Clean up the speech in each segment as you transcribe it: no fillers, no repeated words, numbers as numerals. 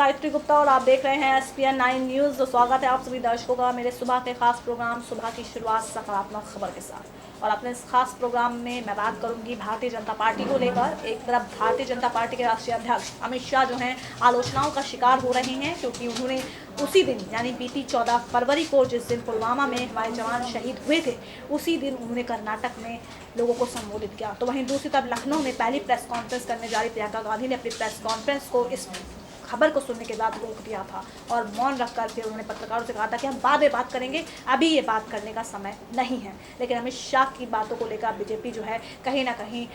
गायत्री गुप्ता और आप देख रहे हैं SPN 9 न्यूज़। तो स्वागत है आप सभी दर्शकों का मेरे सुबह के खास प्रोग्राम सुबह की शुरुआत सकारात्मक खबर के साथ। और अपने इस खास प्रोग्राम में मैं बात करूंगी भारतीय जनता पार्टी को लेकर। एक तरफ भारतीय जनता पार्टी के राष्ट्रीय अध्यक्ष अमित शाह जो हैं आलोचनाओं का शिकार हो रहे हैं, क्योंकि उन्होंने उसी दिन यानी बीती 14 फरवरी को जिस दिन पुलवामा में हमारे जवान शहीद हुए थे, उसी दिन उन्होंने कर्नाटक में लोगों को संबोधित किया। तो वहीं दूसरी तरफ लखनऊ में पहली प्रेस कॉन्फ्रेंस करने जा रही प्रियंका गांधी ने अपनी प्रेस कॉन्फ्रेंस को इस खबर को सुनने के बाद रोक दिया था और मौन रखकर फिर उन्होंने पत्रकारों से कहा था कि हम बाद में बात करेंगे, अभी ये बात करने का समय नहीं है। लेकिन अमित शाह की बातों को लेकर बीजेपी जो है कहीं ना कहीं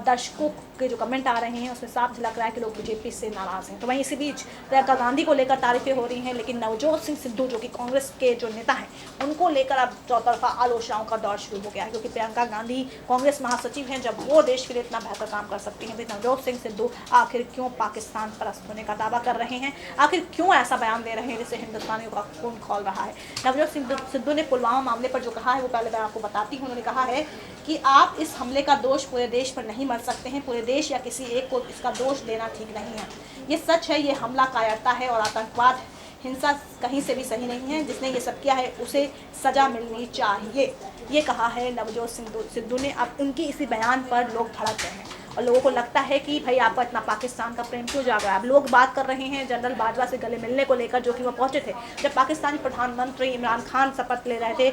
दर्शकों के जो कमेंट आ रहे हैं उसमें साफ झलक रहा है कि लोग बीजेपी से नाराज़ हैं। तो वहीं इसी बीच प्रियंका गांधी को लेकर तारीफें हो रही हैं, लेकिन नवजोत सिंह सिद्धू जो कि कांग्रेस के जो नेता हैं उनको लेकर अब चौतरफा आलोचनाओं का दौर शुरू हो गया है, क्योंकि प्रियंका गांधी कांग्रेस महासचिव हैं। जब वो देश के लिए इतना बेहतर काम कर सकती हैं, तो नवजोत सिंह सिद्धू आखिर क्यों पाकिस्तान परस्त होने का दावा कर रहे हैं, आखिर क्यों ऐसा बयान दे रहे हैं जिससे हिंदुस्तानियों का खून खौल रहा है। नवजोत सिंह सिद्धू ने पुलवामा मामले पर जो कहा है वो पहले मैं आपको बताती हूँ। उन्होंने कहा है कि आप इस हमले का दोष पूरे देश पर नहीं मर सकते हैं, पूरे देश या किसी एक को इसका दोष देना ठीक नहीं है। ये सच है, ये हमला कायरता है और आतंकवाद हिंसा कहीं से भी सही नहीं है। जिसने ये सब किया है उसे सजा मिलनी चाहिए, ये कहा है नवजोत सिद्धू ने। अब उनकी इसी बयान पर लोग भड़क गए हैं और लोगों को लगता है कि भाई आपका इतना पाकिस्तान का प्रेम क्यों जाग रहा है। अब लोग बात कर रहे हैं जनरल बाजवा से गले मिलने को लेकर, जो कि वो पहुंचे थे जब पाकिस्तानी प्रधानमंत्री इमरान खान शपथ ले रहे थे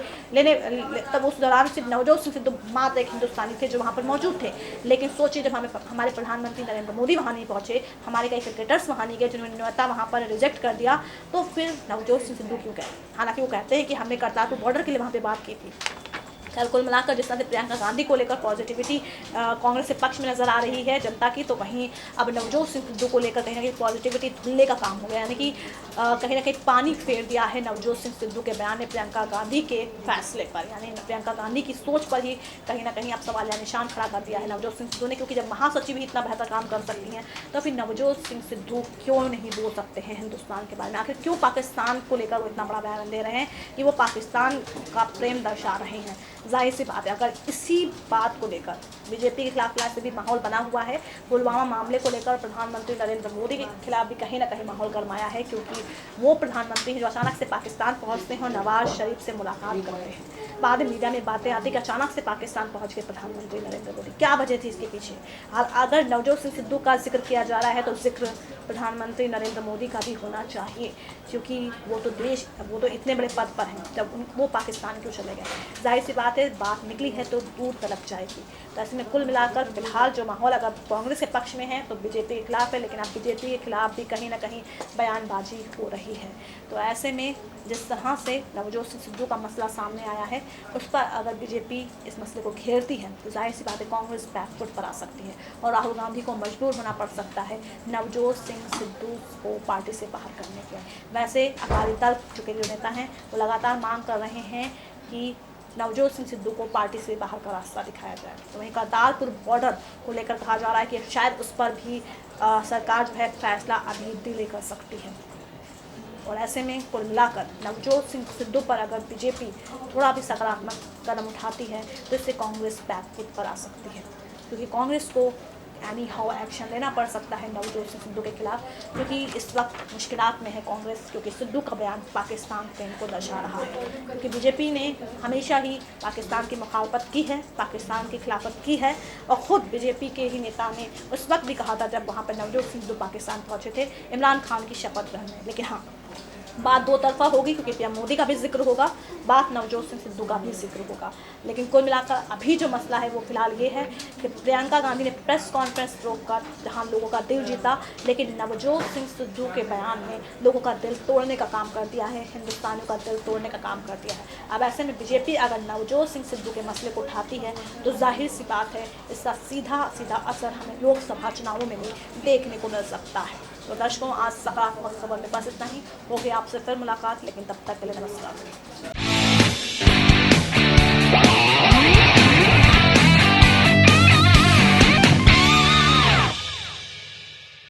तब उस दौरान सिर्फ नवजोत सिंह सिद्धू मात्र एक हिंदुस्तानी थे जो वहाँ पर मौजूद थे। लेकिन सोचिए जब हमारे प्रधानमंत्री नरेंद्र मोदी वहाँ नहीं पहुँचे, हमारे कई क्रिकेटर्स वहाँ नहीं गए जिन्होंने न्योता वहाँ पर रिजेक्ट कर दिया, तो फिर नवजोत सिंह सिद्धू क्यों गए। हालांकि वो कहते हैं कि हमने करतारपुर बॉर्डर के लिए वहाँ पर बात की थी। कल कुल मिलाकर जिस तरह से प्रियंका गांधी को लेकर पॉजिटिविटी कांग्रेस के पक्ष में नजर आ रही है जनता की, तो वहीं अब नवजोत सिंह सिद्धू को लेकर कहीं ना कहीं पॉजिटिविटी धुलने का काम हो गया, यानी कि कहीं ना कहीं पानी फेर दिया है नवजोत सिंह सिद्धू के बयान ने प्रियंका गांधी के फैसले पर, यानी प्रियंका गांधी की सोच पर ही कहीं ना कहीं अब सवाल या निशान खड़ा कर दिया है नवजोत सिंह सिद्धू ने। क्योंकि जब महासचिव ही इतना बेहतर काम कर सकती हैं तो फिर नवजोत सिंह सिद्धू क्यों नहीं बोल सकते हैं हिंदुस्तान के बारे में। आखिर क्यों पाकिस्तान को लेकर वो इतना बड़ा बयान दे रहे हैं कि वो पाकिस्तान का प्रेम दर्शा रहे हैं। जाहिर सी बात है, अगर इसी बात को लेकर बीजेपी के खिलाफ वैसे भी माहौल बना हुआ है, पुलवामा मामले को लेकर प्रधानमंत्री नरेंद्र मोदी के खिलाफ भी कहीं ना कहीं माहौल गरमाया है, क्योंकि वो प्रधानमंत्री जो अचानक से पाकिस्तान पहुंचते हैं और नवाज शरीफ से मुलाकात करते हैं। बाद में मीडिया में बातें आती कि अचानक से पाकिस्तान पहुंच गए प्रधानमंत्री नरेंद्र मोदी, क्या वजह थी इसके पीछे। अगर नवजोत सिंह सिद्धू का जिक्र किया जा रहा है तो जिक्र प्रधानमंत्री नरेंद्र मोदी का भी होना चाहिए, क्योंकि वो तो इतने बड़े पद पर हैं, जब वो पाकिस्तान क्यों चले गए। जाहिर सी बात है, बात निकली है तो दूर तलक जाएगी। तो ऐसे में कुल मिलाकर फिलहाल जो माहौल अगर कांग्रेस के पक्ष में है तो बीजेपी के खिलाफ है, लेकिन अब बीजेपी के खिलाफ भी कहीं ना कहीं बयानबाजी हो रही है। तो ऐसे में जिस तरह से नवजोत सिंह सिद्धू का मसला सामने आया है उस पर अगर बीजेपी इस मसले को घेरती है तो जाहिर सी बात है कांग्रेस बैकफुट पर आ सकती है और राहुल गांधी को मजबूर होना पड़ सकता है नवजोत सिंह सिद्धू को पार्टी से बाहर करने के। वैसे अकाली दल चुके जो नेता हैं वो लगातार मांग कर रहे हैं कि नवजोत सिंह सिद्धू को पार्टी से बाहर का रास्ता दिखाया जाए। तो वहीं करतारपुर बॉर्डर को लेकर कहा जा रहा है कि शायद उस पर भी सरकार जो है फैसला अभी डिले कर सकती है। और ऐसे में कुल मिलाकर नवजोत सिंह सिद्धू पर अगर बीजेपी थोड़ा भी सकारात्मक कदम उठाती है तो इससे कांग्रेस बैकफुट पर आ सकती है, क्योंकि कांग्रेस को एनी हाउ एक्शन लेना पड़ सकता है नवजोत सिंह सिद्धू के खिलाफ, क्योंकि इस वक्त मुश्किलात में है कांग्रेस, क्योंकि सिद्धू का बयान पाकिस्तान प्रेम को दर्शा रहा है। क्योंकि बीजेपी ने हमेशा ही पाकिस्तान की मुखालफत की है, पाकिस्तान की खिलाफत की है, और ख़ुद बीजेपी के ही नेता ने उस वक्त भी कहा था जब वहाँ पर नवजोत सिंह सिद्धू पाकिस्तान पहुँचे थे इमरान खान की शपथ ग्रहण में। लेकिन हाँ, बात दो तरफा होगी, क्योंकि पीएम मोदी का भी जिक्र होगा, बात नवजोत सिंह सिद्धू का भी जिक्र होगा। लेकिन कुल मिलाकर अभी जो मसला है वो फिलहाल ये है कि प्रियंका गांधी ने प्रेस कॉन्फ्रेंस रोककर जहां लोगों का दिल जीता, लेकिन नवजोत सिंह सिद्धू के बयान ने लोगों का दिल तोड़ने का काम कर दिया है, हिंदुस्तानियों का दिल तोड़ने का काम कर दिया है। अब ऐसे में बीजेपी अगर नवजोत सिंह सिद्धू के मसले को उठाती है तो जाहिर सी बात है इसका सीधा सीधा असर हमें लोकसभा चुनावों में भी देखने को मिल सकता है। तो दर्शकों, आज सकारात्मक खबर में बस इतना ही। होगी आपसे फिर मुलाकात, लेकिन तब तक के लिए नमस्कार।